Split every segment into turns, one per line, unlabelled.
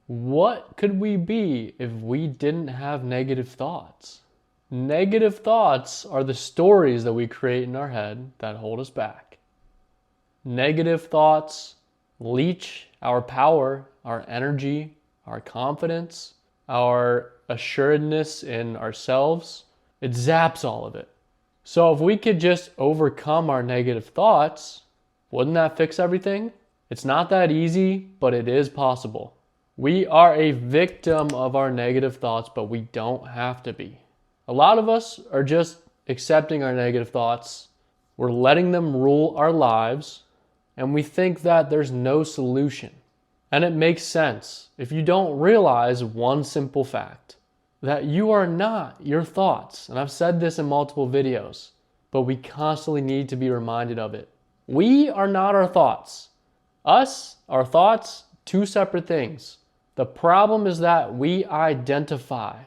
What could we be if we didn't have negative thoughts? Negative thoughts are the stories that we create in our head that hold us back. Negative thoughts leech our power, our energy, our confidence, our assuredness in ourselves. It zaps all of it. So if we could just overcome our negative thoughts, wouldn't that fix everything? It's not that easy, but it is possible. We are a victim of our negative thoughts, but we don't have to be. A lot of us are just accepting our negative thoughts. We're letting them rule our lives, and we think that there's no solution. And it makes sense if you don't realize one simple fact, that you are not your thoughts. And I've said this in multiple videos, but we constantly need to be reminded of it. We are not our thoughts. Us, our thoughts, two separate things. The problem is that we identify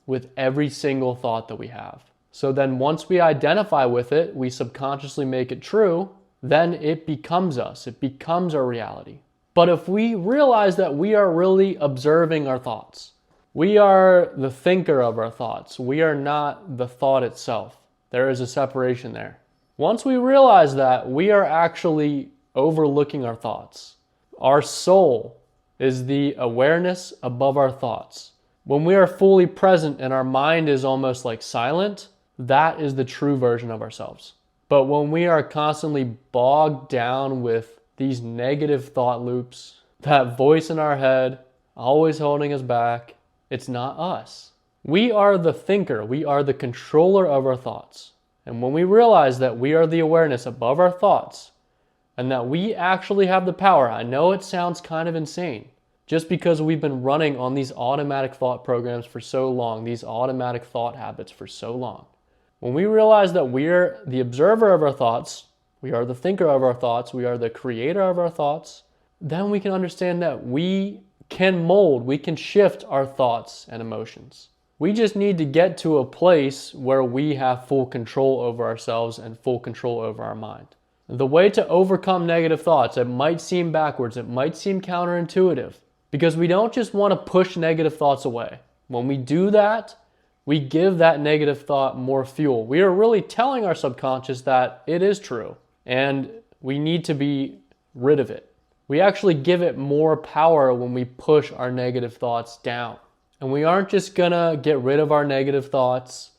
with every single thought that we have. So then once we identify with it, we subconsciously make it true, then it becomes us. It becomes our reality. But if we realize that we are really observing our thoughts, we are the thinker of our thoughts. We are not the thought itself. There is a separation there. Once we realize that, we are actually overlooking our thoughts. Our soul is the awareness above our thoughts. When we are fully present and our mind is almost like silent, that is the true version of ourselves. But when we are constantly bogged down with these negative thought loops, that voice in our head, always holding us back, it's not us. We are the thinker. We are the controller of our thoughts. And when we realize that we are the awareness above our thoughts and that we actually have the power, I know it sounds kind of insane, just because we've been running on these automatic thought programs for so long, these automatic thought habits for so long. When we realize that we're the observer of our thoughts, we are the thinker of our thoughts, we are the creator of our thoughts, then we can understand that we can mold, we can shift our thoughts and emotions. We just need to get to a place where we have full control over ourselves and full control over our mind. The way to overcome negative thoughts, it might seem backwards, it might seem counterintuitive, because we don't just want to push negative thoughts away. When we do that, we give that negative thought more fuel. We are really telling our subconscious that it is true and we need to be rid of it. We actually give it more power when we push our negative thoughts down. And we aren't just gonna get rid of our negative thoughts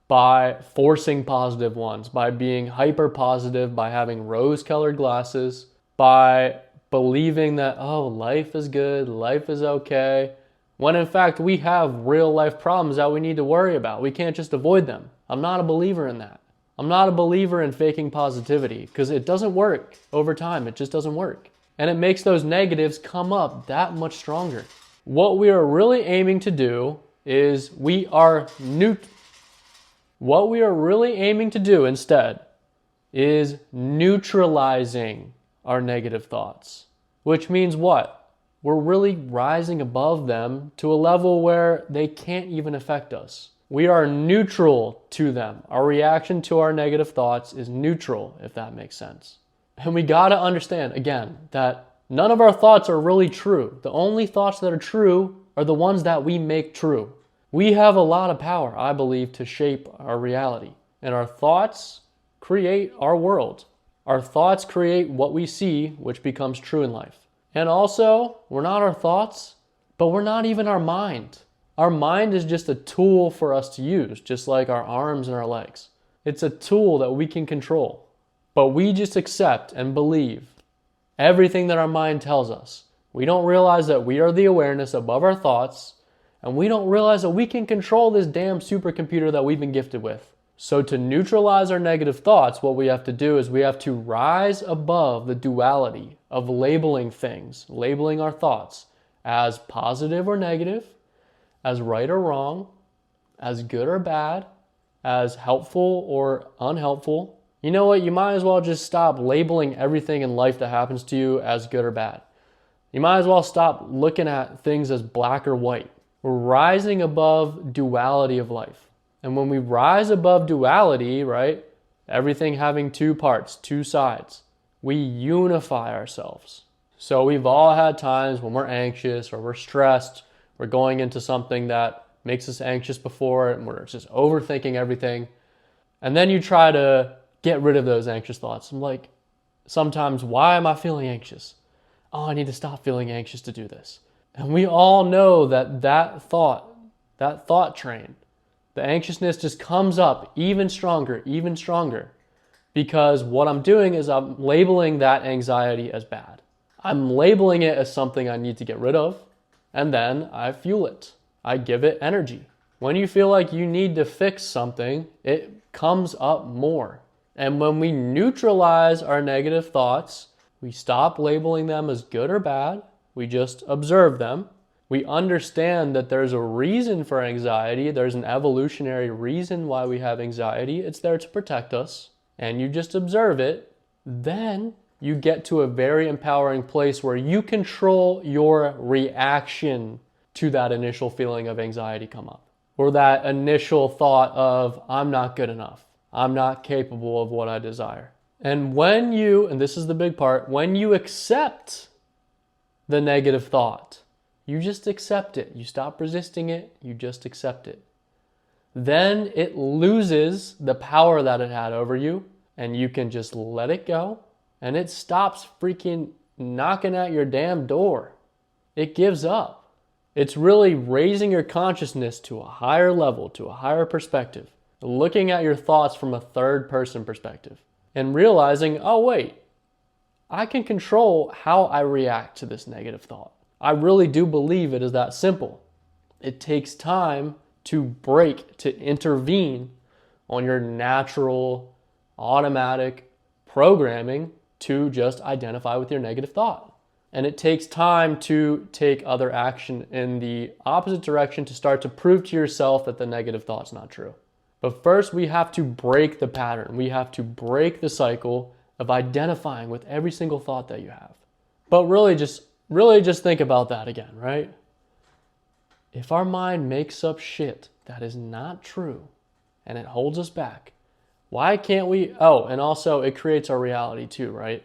by forcing positive ones, by being hyper positive, by having rose-colored glasses, by believing that, oh, life is good, life is okay, when in fact we have real life problems that we need to worry about. We can't just avoid them. I'm not a believer in that. I'm not a believer in faking positivity because it doesn't work over time. It just doesn't work. And it makes those negatives come up that much stronger. What we are really aiming to do is what we are really aiming to do instead is neutralizing our negative thoughts, which means what? We're really rising above them to a level where they can't even affect us. We are neutral to them. Our reaction to our negative thoughts is neutral, if that makes sense. And we gotta understand, again, that none of our thoughts are really true. The only thoughts that are true are the ones that we make true. We have a lot of power, I believe, to shape our reality. And our thoughts create our world. Our thoughts create what we see, which becomes true in life. And also, we're not our thoughts, but we're not even our mind. Our mind is just a tool for us to use, just like our arms and our legs. It's a tool that we can control. But we just accept and believe everything that our mind tells us. We don't realize that we are the awareness above our thoughts, and we don't realize that we can control this damn supercomputer that we've been gifted with. So to neutralize our negative thoughts, what we have to do is we have to rise above the duality of labeling things, labeling our thoughts as positive or negative, as right or wrong, as good or bad, as helpful or unhelpful. You know what? You might as well just stop labeling everything in life that happens to you as good or bad. You might as well stop looking at things as black or white. We're rising above duality of life. And when we rise above duality, right, everything having two parts, two sides, we unify ourselves. So we've all had times when we're anxious or we're stressed, we're going into something that makes us anxious before and we're just overthinking everything. And then you try to get rid of those anxious thoughts. I'm like, sometimes, why am I feeling anxious? Oh, I need to stop feeling anxious to do this. And we all know that thought train, the anxiousness just comes up even stronger, because what I'm doing is I'm labeling that anxiety as bad. I'm labeling it as something I need to get rid of, and then I fuel it. I give it energy. When you feel like you need to fix something, it comes up more. And when we neutralize our negative thoughts, we stop labeling them as good or bad. We just observe them. We understand that there's a reason for anxiety. There's an evolutionary reason why we have anxiety. It's there to protect us. And you just observe it. Then you get to a very empowering place where you control your reaction to that initial feeling of anxiety come up, or that initial thought of, I'm not good enough. I'm not capable of what I desire. And when you, and this is the big part, when you accept the negative thought, you just accept it. You stop resisting it. You just accept it. Then it loses the power that it had over you, and you can just let it go, and it stops freaking knocking at your damn door. It gives up. It's really raising your consciousness to a higher level, to a higher perspective, looking at your thoughts from a third person perspective, and realizing, oh wait, I can control how I react to this negative thought. I really do believe it is that simple. It takes time to break, to intervene on your natural, automatic programming to just identify with your negative thought. And it takes time to take other action in the opposite direction to start to prove to yourself that the negative thought's not true. But first, we have to break the pattern. We have to break the cycle of identifying with every single thought that you have. But really just think about that again, right? If our mind makes up shit that is not true and it holds us back, why can't we, and also it creates our reality too, right?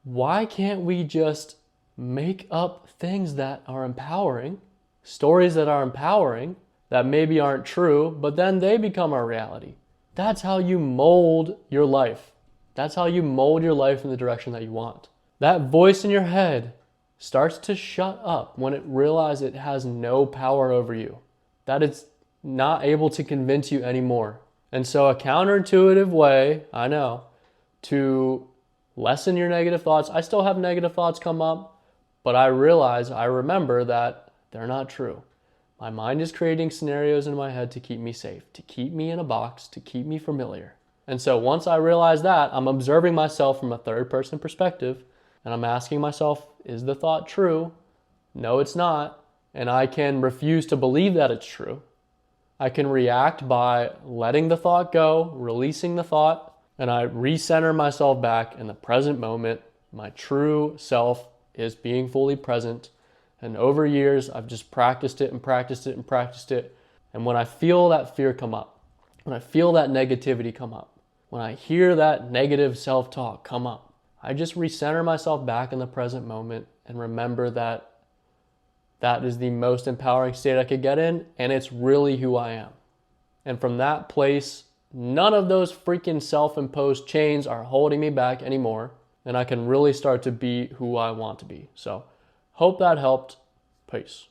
Why can't we just make up things that are empowering, stories that are empowering, that maybe aren't true, but then they become our reality? That's how you mold your life. That's how you mold your life in the direction that you want. That voice in your head starts to shut up when it realizes it has no power over you, that it's not able to convince you anymore. And so a counterintuitive way, I know, to lessen your negative thoughts, I still have negative thoughts come up, but I remember that they're not true. My mind is creating scenarios in my head to keep me safe, to keep me in a box, to keep me familiar. And so once I realize that, I'm observing myself from a third person perspective, and I'm asking myself, is the thought true? No, it's not. And I can refuse to believe that it's true. I can react by letting the thought go, releasing the thought, and I recenter myself back in the present moment. My true self is being fully present. And over years, I've just practiced it and practiced it and practiced it. And when I feel that fear come up, when I feel that negativity come up, when I hear that negative self-talk come up, I just recenter myself back in the present moment and remember that that is the most empowering state I could get in, and it's really who I am. And from that place, none of those freaking self-imposed chains are holding me back anymore, and I can really start to be who I want to be. So, hope that helped. Peace.